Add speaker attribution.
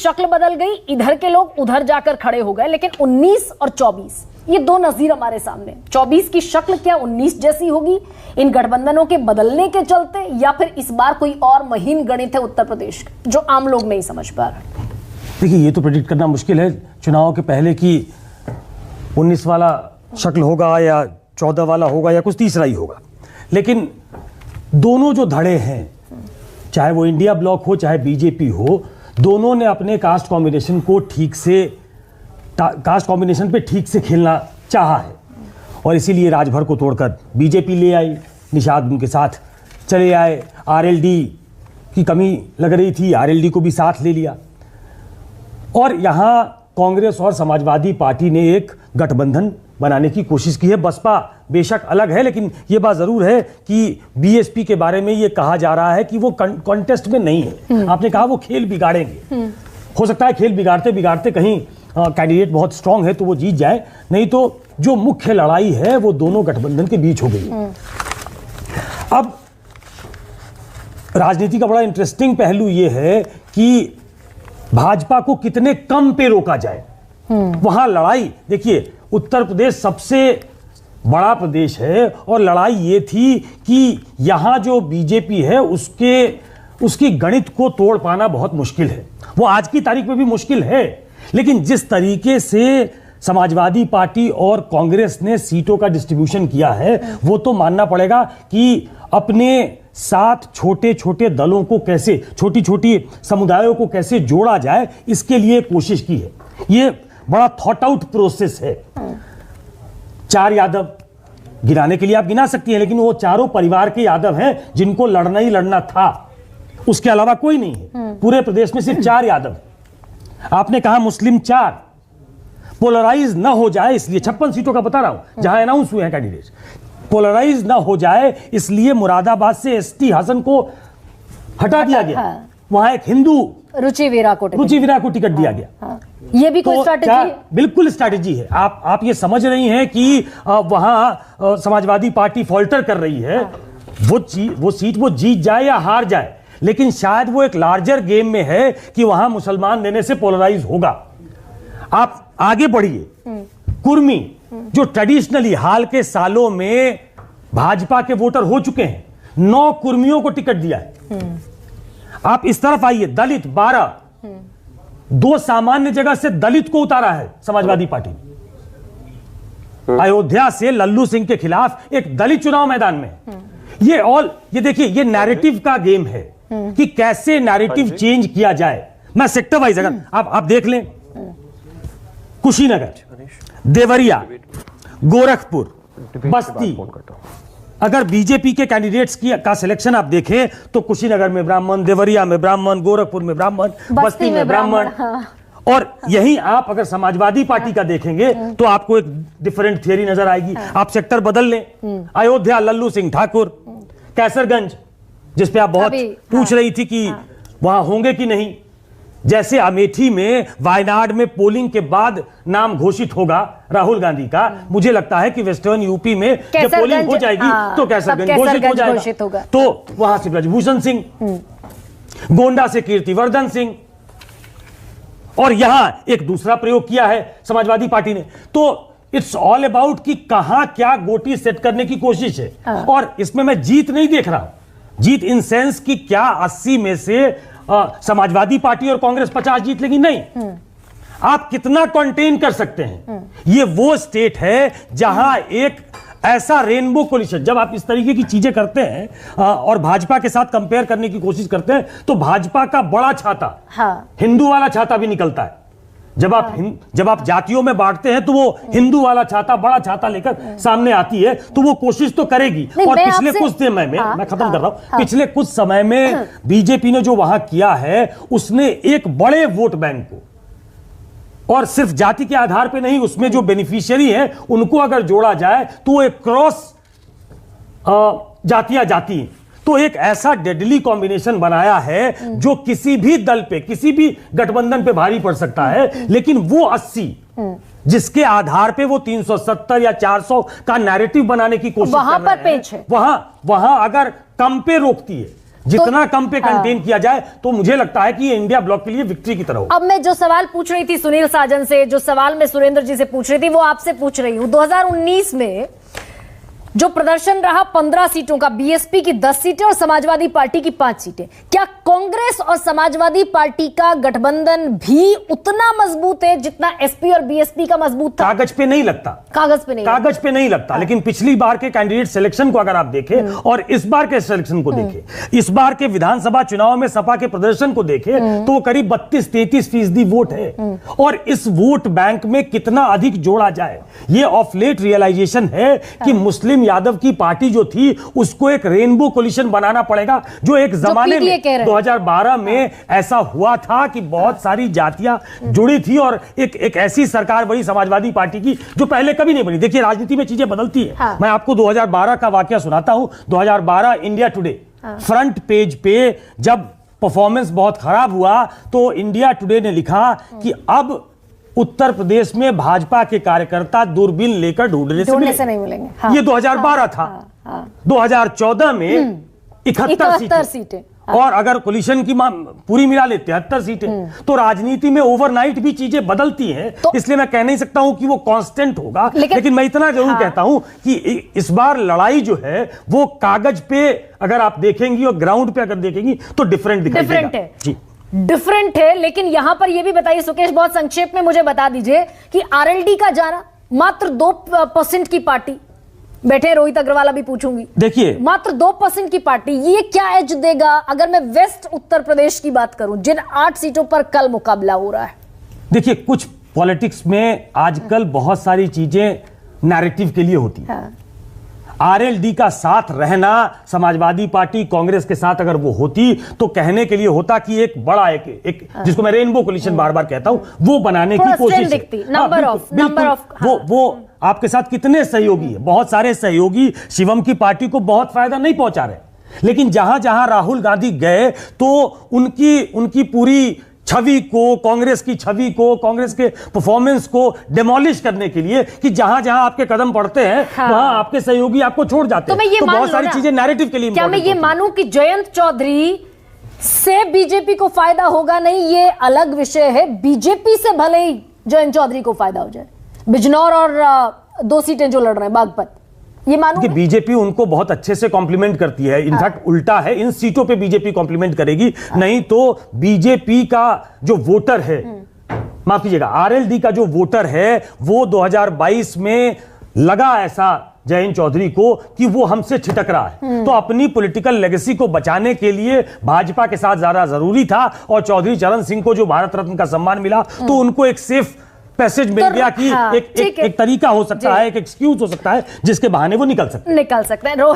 Speaker 1: शक्ल बदल गई, इधर के लोग उधर जाकर खड़े हो गए, लेकिन 19 और 24 ये दो नजीर हमारे सामने। 24 की शक्ल क्या 19 जैसी होगी इन गठबंधनों के बदलने के चलते, या फिर इस बार कोई और महीन गणित है उत्तर प्रदेश का जो आम लोग नहीं समझ पा रहे?
Speaker 2: देखिए, ये तो प्रेडिक्ट करना मुश्किल है चुनाव के पहले कि 19 वाला शक्ल होगा या 14 वाला होगा या कुछ तीसरा ही होगा। लेकिन दोनों जो धड़े हैं, चाहे वो इंडिया ब्लॉक हो चाहे बीजेपी हो, दोनों ने अपने कास्ट कॉम्बिनेशन को कास्ट कॉम्बिनेशन पे ठीक से खेलना चाहा है और इसीलिए राजभर को तोड़कर बीजेपी ले आई, निषाद उनके साथ चले आए। आरएलडी की कमी लग रही थी, आरएलडी को भी साथ ले लिया और यहाँ कांग्रेस और समाजवादी पार्टी ने एक गठबंधन बनाने की कोशिश की है। बसपा बेशक अलग है, लेकिन ये बात जरूर है कि बीएसपी के बारे में ये कहा जा रहा है कि वो कॉन्टेस्ट में नहीं है। आपने कहा वो खेल बिगाड़ेंगे, हो सकता है खेल बिगाड़ते बिगाड़ते कहीं कैंडिडेट बहुत स्ट्रांग है तो वो जीत जाए, नहीं तो जो मुख्य लड़ाई है वो दोनों गठबंधन के बीच हो गई। अब राजनीति का बड़ा इंटरेस्टिंग पहलू ये है कि भाजपा को कितने कम पे रोका जाए। वहां लड़ाई, देखिए उत्तर प्रदेश सबसे बड़ा प्रदेश है और लड़ाई ये थी कि यहां जो बीजेपी है उसकी गणित को तोड़ पाना बहुत मुश्किल है। वो आज की तारीख में भी मुश्किल है, लेकिन जिस तरीके से समाजवादी पार्टी और कांग्रेस ने सीटों का डिस्ट्रीब्यूशन किया है वो तो मानना पड़ेगा कि अपने साथ छोटे छोटे दलों को कैसे, छोटी छोटी समुदायों को कैसे जोड़ा जाए, इसके लिए कोशिश की है। ये बड़ा थॉट आउट प्रोसेस है। 4 यादव गिनाने के लिए आप गिना सकती हैं, लेकिन वो चारों परिवार के यादव हैं जिनको लड़ना ही लड़ना था, उसके अलावा कोई नहीं है। पूरे प्रदेश में सिर्फ 4 यादव। आपने कहा मुस्लिम 4, पोलराइज ना हो जाए इसलिए 56 सीटों का बता रहा हूं जहां अनाउंस हुए हैं कैंडिडेट, पोलराइज ना हो जाए इसलिए मुरादाबाद से एसटी हसन को हटा दिया गया। वहां एक हिंदू
Speaker 1: रुचि वीरा को
Speaker 2: टिकट दिया गया।
Speaker 1: ये भी कोई स्ट्रैटेजी है?
Speaker 2: बिल्कुल स्ट्रैटेजी है। आप ये समझ रही हैं कि वहां समाजवादी पार्टी फॉल्टर कर रही है। वो सीट वो जीत जाए या हार जाए, लेकिन शायद वो एक लार्जर गेम में है कि वहां मुसलमान देने से पोलराइज होगा। आप आगे बढ़िए, कुर्मी जो ट्रेडिशनली हाल के सालों में भाजपा के वोटर हो चुके हैं, 9 कुर्मियों को टिकट दिया है। आप इस तरफ आइए, दलित 12, 2 सामान्य जगह से दलित को उतारा है समाजवादी पार्टी ने। अयोध्या से लल्लू सिंह के खिलाफ एक दलित चुनाव मैदान में। ये देखिए, ये नैरेटिव का गेम है कि कैसे नैरेटिव चेंज किया जाए। मैं सेक्टर वाइज अगर आप देख लें, कुशीनगर, देवरिया, गोरखपुर, बस्ती, अगर बीजेपी के कैंडिडेट्स का सिलेक्शन आप देखें तो कुशीनगर में ब्राह्मण, देवरिया में ब्राह्मण, गोरखपुर में ब्राह्मण, बस्ती में ब्राह्मण। और यही आप अगर समाजवादी पार्टी का देखेंगे तो आपको एक डिफरेंट थियरी नजर आएगी। आप सेक्टर बदल लें, अयोध्या लल्लू सिंह ठाकुर, कैसरगंज जिसपे आप बहुत पूछ रही थी कि वहां होंगे कि नहीं, जैसे अमेठी में, वायनाड में पोलिंग के बाद नाम घोषित होगा राहुल गांधी का, मुझे लगता है कि वेस्टर्न यूपी में जब पोलिंग हो जाएगी तो कैसरगंज घोषित हो जाएगा। तो वहां से ब्रजभूषण सिंह, गोंडा से कीर्तिवर्धन सिंह, और यहां एक दूसरा प्रयोग किया है समाजवादी पार्टी ने। तो इट्स ऑल अबाउट कि कहां क्या गोटी सेट करने की कोशिश है। और इसमें मैं जीत नहीं देख रहा हूं, जीत इन सेंस कि क्या 80 में से समाजवादी पार्टी और कांग्रेस 50 जीत लेगी, नहीं। आप कितना कंटेन कर सकते हैं। ये वो स्टेट है जहां एक ऐसा रेनबो कोलिशन, जब आप इस तरीके की चीजें करते हैं और भाजपा के साथ कंपेयर करने की कोशिश करते हैं तो भाजपा का बड़ा छाता, हिंदू वाला छाता भी निकलता है। जब आप जातियों में बांटते हैं तो वो हिंदू वाला छाता, बड़ा छाता लेकर सामने आती है, तो वो कोशिश तो करेगी। और पिछले कुछ समय में, मैं खत्म कर रहा हूं, पिछले कुछ समय में बीजेपी ने जो वहां किया है, उसने एक बड़े वोट बैंक को, और सिर्फ जाति के आधार पे नहीं, उसमें जो बेनिफिशियरी है उनको अगर जोड़ा जाए तो एक क्रॉस जातियां जाती, तो एक ऐसा डेडली कॉम्बिनेशन बनाया है जो किसी भी दल पे, किसी भी गठबंधन पे भारी पड़ सकता है। लेकिन वो 80 जिसके आधार पे वो 370 या 400 का नैरेटिव बनाने की कोशिश
Speaker 1: वहां पर पेच है,
Speaker 2: वहां अगर कम पे रोकती है, जितना कम पे कंटेन किया जाए तो मुझे लगता है कि ये इंडिया ब्लॉक के लिए विक्ट्री की तरह हो।
Speaker 1: अब मैं जो सवाल पूछ रही थी सुनील साजन से, जो सवाल मैं सुरेंद्र जी से पूछ रही थी, वो आपसे पूछ रही हूं। 2019 में जो प्रदर्शन रहा 15 सीटों का, बीएसपी की 10 सीटें और समाजवादी पार्टी की 5 सीटें, क्या कांग्रेस और समाजवादी पार्टी का गठबंधन भी उतना मजबूत है जितना एसपी और बीएसपी का मजबूत था?
Speaker 2: कागज पे नहीं लगता,
Speaker 1: कागज पे नहीं लगता।
Speaker 2: लेकिन पिछली बार के कैंडिडेट सिलेक्शन को अगर आप देखें और इस बार के सिलेक्शन को देखें, इस बार के विधानसभा चुनाव में सपा के प्रदर्शन को देखें तो करीब 32-33% वोट है। और इस वोट बैंक में कितना अधिक जोड़ा जाए, ये ऑफ लेट रियलाइजेशन है कि मुस्लिम यादव की पार्टी जो थी उसको एक रेनबो कोलिशन बनाना पड़ेगा, जो एक जमाने में 2012 में ऐसा हुआ था कि बहुत सारी जातियां जुड़ी थी और एक ऐसी सरकार बनी समाजवादी पार्टी की जो पहले कभी नहीं बनी। देखिए राजनीति में चीजें बदलती है।
Speaker 1: हाँ।
Speaker 2: मैं आपको 2012 का वाकया सुनाता हूं। 2012 इंडिया टुडे फ्रंट पेज पे जब परफॉर्मेंस बहुत खराब हुआ तो इंडिया टुडे ने लिखा कि अब उत्तर प्रदेश में भाजपा के कार्यकर्ता दूरबीन लेकर ढूंढने से नहीं मिलेंगे।
Speaker 1: हाँ,
Speaker 2: ये 2012 था। 2014 में 71 सीटें और अगर कोलिशन की पूरी मिला ले 73 सीटें। तो राजनीति में ओवरनाइट भी चीजें बदलती हैं, तो इसलिए मैं कह नहीं सकता हूं कि वो कांस्टेंट होगा, लेकिन मैं इतना जरूर कहता हूं कि इस बार लड़ाई जो है वो कागज पे अगर आप देखेंगी और ग्राउंड पे अगर देखेंगी तो डिफरेंट है जी,
Speaker 1: डिफरेंट है। लेकिन यहां पर यह भी बताइए सुकेश, बहुत संक्षेप में मुझे बता दीजिए कि आरएलडी का जाना, मात्र 2% की पार्टी, बैठे रोहित अग्रवाल भी पूछूंगी, देखिए मात्र 2% की पार्टी, ये क्या एज देगा अगर मैं वेस्ट उत्तर प्रदेश की बात करूं जिन 8 सीटों पर कल मुकाबला हो रहा है?
Speaker 2: देखिए कुछ पॉलिटिक्स में आजकल बहुत सारी चीजें नैरेटिव के लिए होती है। आरएलडी का साथ रहना समाजवादी पार्टी कांग्रेस के साथ अगर वो होती तो कहने के लिए होता कि एक बड़ा एक जिसको मैं रेनबो कोलिशन बार बार कहता हूं वो बनाने की कोशिश है। वो आपके साथ कितने सहयोगी है, बहुत सारे सहयोगी शिवम की पार्टी को बहुत फायदा नहीं पहुंचा रहे, लेकिन जहां जहां राहुल गांधी गए तो उनकी पूरी छवि को, कांग्रेस की छवि को, कांग्रेस के परफॉर्मेंस को डिमोलिश करने के लिए कि जहां जहां आपके कदम पड़ते हैं वहां आपके सहयोगी आपको छोड़ जाते हैं। तो बहुत सारी चीजें नैरेटिव के लिए
Speaker 1: क्या मैं ये मानूं कि जयंत चौधरी से बीजेपी को फायदा होगा? नहीं, ये अलग विषय है। बीजेपी से भले ही जयंत चौधरी को फायदा हो जाए, बिजनौर और 2 सीटें जो लड़ रहे हैं बागपत, ये मानो
Speaker 2: कि बीजेपी उनको बहुत अच्छे से कॉम्प्लीमेंट करती है। इनफैक्ट उल्टा है, इन सीटों पे बीजेपी कॉम्प्लीमेंट करेगी। नहीं तो बीजेपी का जो वोटर है, माफ कीजिएगा, आरएलडी का जो वोटर है वो 2022 में लगा ऐसा जयंत चौधरी को कि वो हमसे छिटक रहा है, तो अपनी पॉलिटिकल लेगेसी को बचाने के लिए भाजपा के साथ ज्यादा जरूरी था। और चौधरी चरण सिंह को जो भारत रत्न का सम्मान मिला तो उनको एक सेफ पैसेज मिल गया कि एक तरीका हो सकता है, एक एक्सक्यूज हो सकता है जिसके बहाने वो निकल सकते हैं।